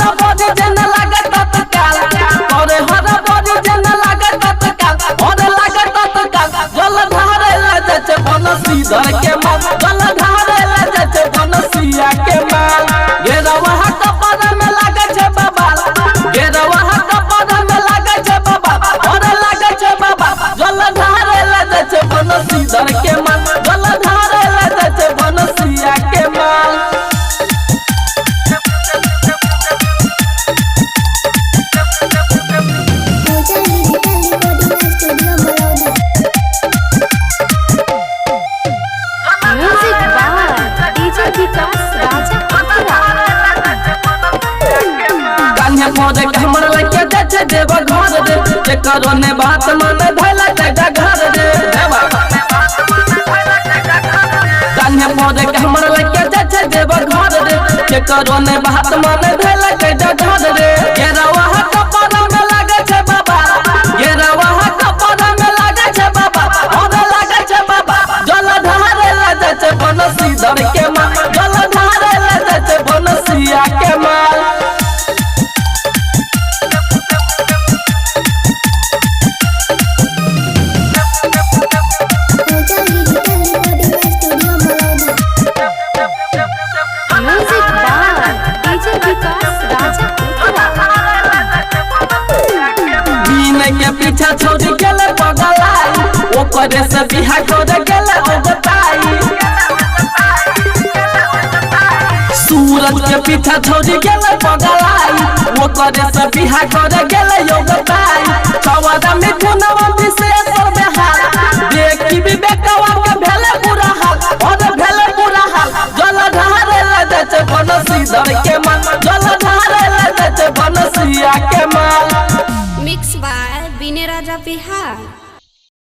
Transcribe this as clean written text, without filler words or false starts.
हरा बॉडी जन लागे तत्काल करे हरा बॉडी जन लागे तत्काल और लागे तत्काल जल धारे ला जचे बनसीधर के माल जल धारे ला जचे बनसिया के माल गेरवा कपड़ा में लागे छे बाबा गेरवा कपड़ा में लागे छे बाबा और लागे छे बाबा जल धारे ला जचे बनसीधर के माल जल धारे ला जचे बनसिया के माल मोरे हमर लके जचे देव घर रे जे करो ने बात मन धैला तेजा घर रे देवा कान्हे मोरे हमर लके जचे देव घर रे जे करो ने बात मन धैला तेजा घर रे गेरवा कपड़ा में लागे छे बाबा गेरवा कपड़ा में लागे छे बाबा और लागे छे बाबा जल धारे ला जचे बनसीधर के माल जल धारे ला जचे बनसिया के माल के पीछा छोड़ गेले पगलाई ओकरे से बिहा कर गेले ओगताई सूरज के पीछा छोड़ गेले पगलाई ओकरे से बिहा कर गेले ओगताई छवदा मिथुनवा विशेष बेहाल देखी विवेकवा के भेले बुरा हाल और भेले बुरा हाल जल धारे ला जचे बनसीधर के माल जल धारे ला जचे बनसिया के माल मिक्स बाय विनय राजा बिहार।